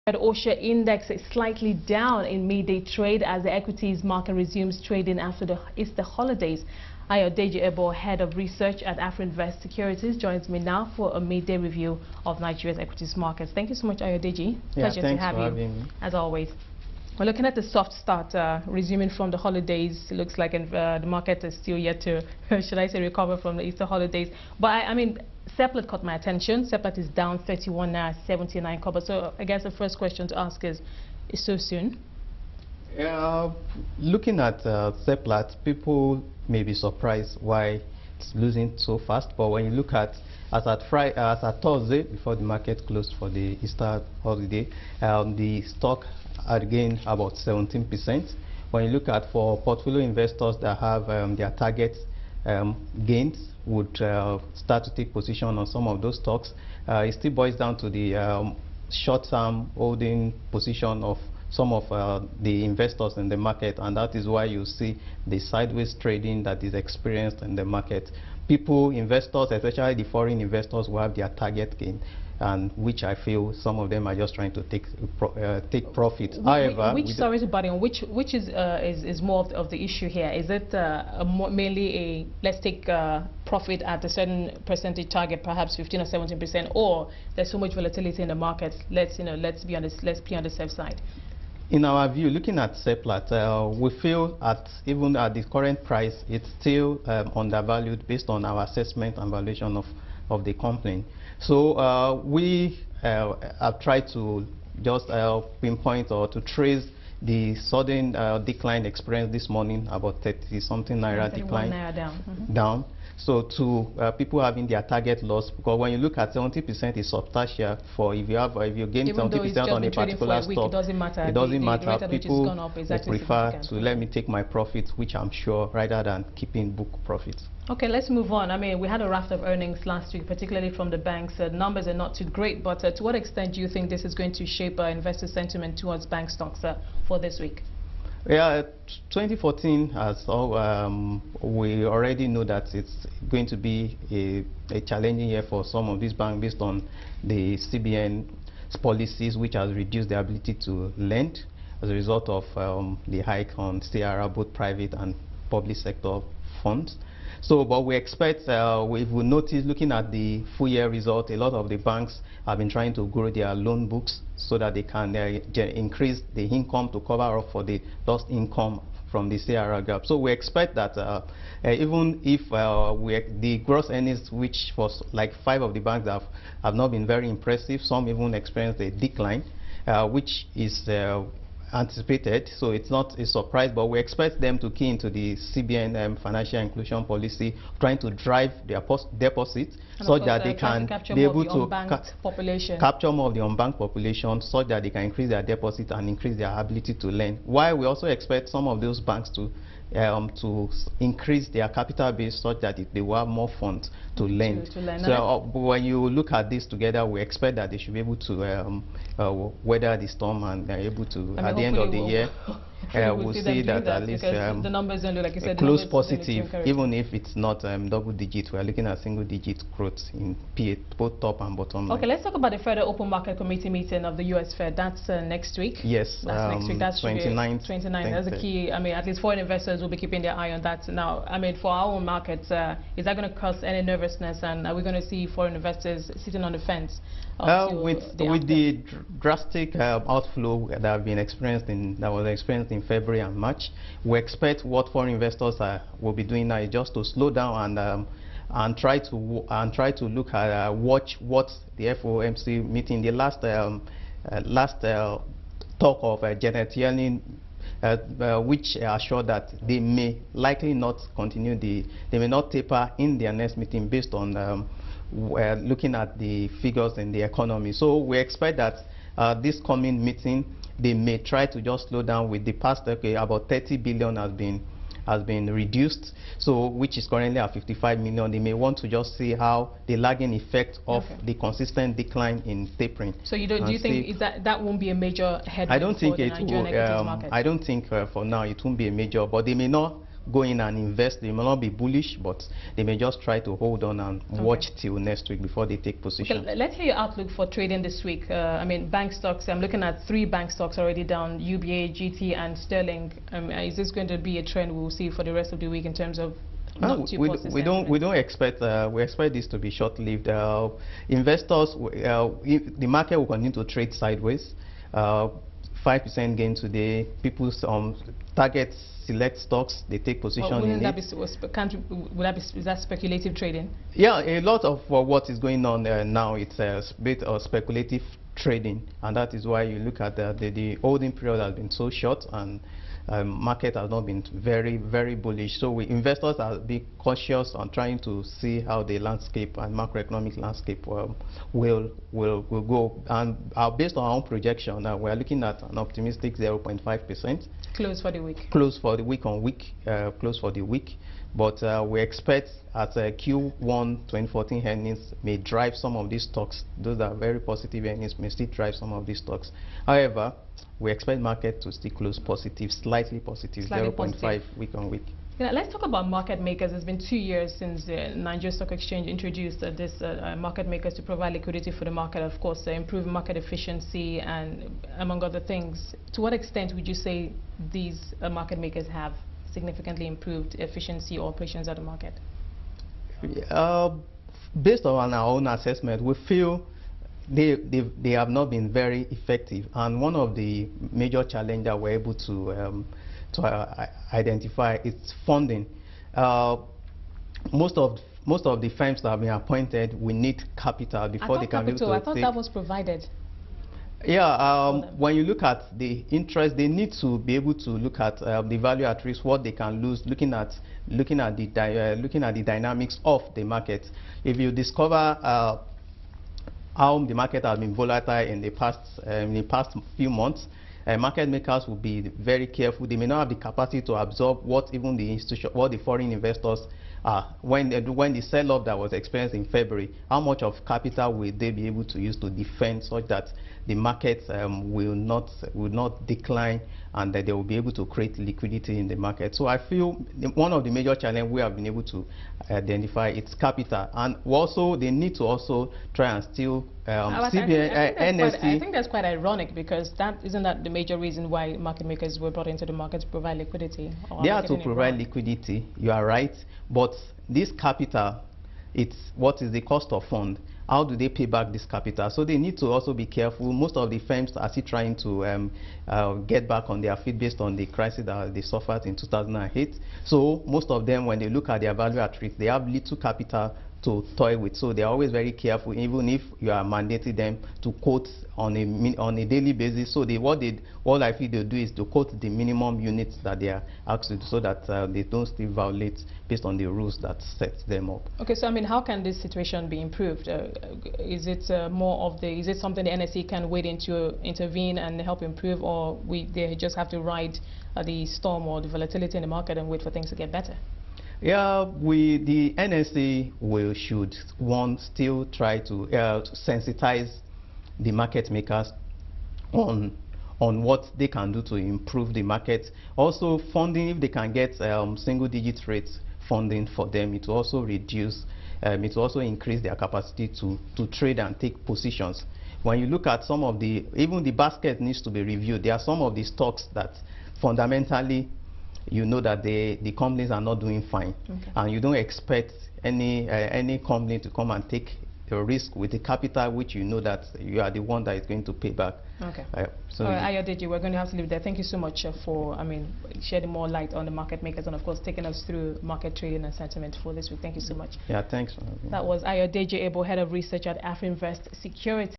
The OSHA index is slightly down in midday trade as the equities market resumes trading after the Easter holidays. Ayodeji Ebo, head of research at Afrinvest Securities, joins me now for a midday review of Nigeria's equities markets. Thank you so much, Ayodeji. Pleasure to have you, as always. We're looking at the soft start, resuming from the holidays. It looks like the market is still yet to, should I say, recover from the Easter holidays. But I mean, Seplat caught my attention. Seplat is down 31 naira 79 kobo. So I guess the first question to ask is so soon? Looking at Seplat, people may be surprised why it's losing so fast. But when you look at as at Thursday, before the market closed for the Easter holiday, the stock had gained about 17%. When you look at for portfolio investors that have their target gains, would start to take position on some of those stocks. It still boils down to the short-term holding position of some of the investors in the market, and that is why you see the sideways trading that is experienced in the market. People, investors, especially the foreign investors, will have their target gain, and which I feel some of them are just trying to take profit. However, which is more of the issue here? Is it mainly a let's take profit at a certain percentage target, perhaps 15 or 17%, or there's so much volatility in the market? Let's be on the safe side. In our view, looking at Seplat, we feel even at the current price, it's still undervalued based on our assessment and valuation of the company. So we have tried to just pinpoint or to trace the sudden decline experienced this morning, about 30-something naira decline down. So to people having their target loss, because when you look at 70% is substantial. For if you gain 70% on a particular stock, it doesn't matter. People prefer to let me take my profits, which I'm sure, rather than keeping book profits. Okay, let's move on. I mean, we had a raft of earnings last week, particularly from the banks. Numbers are not too great, but to what extent do you think this is going to shape investor sentiment towards bank stocks for this week? Yeah, 2014, as we already know that it's going to be a challenging year for some of these banks based on the CBN's policies, which has reduced their ability to lend as a result of the hike on CRR, both private and public sector funds. So, but we expect, we will notice, looking at the full year result, a lot of the banks have been trying to grow their loan books so that they can increase the income to cover up for the lost income from the CRR gap. So we expect that even if the gross earnings, which was like 5 of the banks have not been very impressive, some even experienced a decline, which is anticipated, so it's not a surprise, but we expect them to key into the CBN financial inclusion policy, trying to drive their deposits so that they can be able to capture more of the unbanked population so that they can increase their deposit and increase their ability to lend. While we also expect some of those banks to increase their capital base such that they will have more funds to lend. So when you look at this together, we expect that they should be able to weather the storm and they're able to, at the end of the year, we'll see that at least the numbers don't look, like you said, close positive, even if it's not double digit. We're looking at single digit growth in PA, both top and bottom line. Okay, let's talk about the Federal Open Market Committee meeting of the US Fed. That's next week. Yes, that's next week. That's 29th. 29th. That's the key. I mean, at least foreign investors will be keeping their eye on that. Now, I mean, for our own markets, is that going to cause any nervousness, and are we going to see foreign investors sitting on the fence? With the drastic outflow that was experienced in February and March, we expect what foreign investors will be doing now is just to slow down and try to look at watch what the FOMC meeting, the last talk of Janet Yellen, which assured that they may likely not continue they may not taper in their next meeting based on looking at the figures in the economy. So we expect that this coming meeting, they may try to just slow down. With the past about 30 billion has been reduced, so which is currently at 55 million. They may want to just see how the lagging effect of the consistent decline in tapering. So do you think that won't be a major headwind? I don't think it will. I don't think for now it won't be a major, but they may not go in and invest. They may not be bullish, but they may just try to hold on and watch till next week before they take position. Okay, let's hear your outlook for trading this week. I mean, bank stocks, I'm looking at 3 bank stocks already down, UBA, GT, and Sterling. Is this going to be a trend we'll see for the rest of the week in terms of we don't expect we expect this to be short-lived. Investors, the market will continue to trade sideways. 5% gain today. People target select stocks. They take position in it. Is that speculative trading? Yeah, a lot of what is going on now, it's a bit of speculative trading, and that is why you look at the holding period has been so short, and market has not been very bullish. So investors are being cautious on trying to see how the landscape and macroeconomic landscape will go. And based on our own projection, we are looking at an optimistic 0.5%. Close for the week. Close for the week on week. Close for the week. But we expect at Q1 2014 earnings may drive some of these stocks. Those are very positive earnings may still drive some of these stocks. However, we expect market to still close positive, slightly positive, 0.5 week on week. Yeah, let's talk about market makers. It's been 2 years since the Nigeria Stock Exchange introduced this market makers to provide liquidity for the market, of course, improve market efficiency and among other things. To what extent would you say these market makers have significantly improved efficiency or operations of the market? Based on our own assessment, we feel they have not been very effective, and one of the major challenges that we're able to identify is funding. Most of the firms that have been appointed, we need capital before they can be able to I thought that was provided. Yeah, when you look at the interest, they need to be able to look at the value at risk, what they can lose, looking at the dynamics of the market. If you discover how the market has been volatile in the past few months, market makers will be very careful. They may not have the capacity to absorb what even the foreign investors when the sell-off that was experienced in February, how much of capital will they be able to use to defend such that the market will not decline, and that they will be able to create liquidity in the market. So I feel one of the major challenges we have been able to identify is capital, and also they need to also try and still NSE. I think that's quite ironic, because isn't that the major reason why market makers were brought into the market, to provide liquidity? They are to provide liquidity, you are right, but this capital, it's what is the cost of fund? How do they pay back this capital? So they need to also be careful. Most of the firms are still trying to get back on their feet based on the crisis that they suffered in 2008. So most of them, when they look at their value at risk, they have little capital to toy with. So they are always very careful, even if you are mandating them to quote on a daily basis. So what I feel they do is to quote the minimum units that they are asked to do, so that they don't still violate based on the rules that set them up. Okay, so I mean, how can this situation be improved? Is it is it something the NSE can wait to intervene and help improve, or they just have to ride the storm or the volatility in the market and wait for things to get better? Yeah, the NSE should still try to sensitize the market makers on what they can do to improve the market. Also, funding, if they can get single-digit rates funding for them, it will also reduce, it will also increase their capacity to trade and take positions. When you look at even the basket needs to be reviewed. There are some of the stocks that fundamentally, you know that the companies are not doing fine, and you don't expect any company to come and take the risk with the capital which you know that you are the one that is going to pay back. Okay. So all right, Ayodeji, we're going to have to leave there. Thank you so much for shedding more light on the market makers, and of course taking us through market trading and sentiment for this week. Thank you so much. Yeah, thanks. That was Ayodeji Ebo, Head of Research at Afrinvest Securities.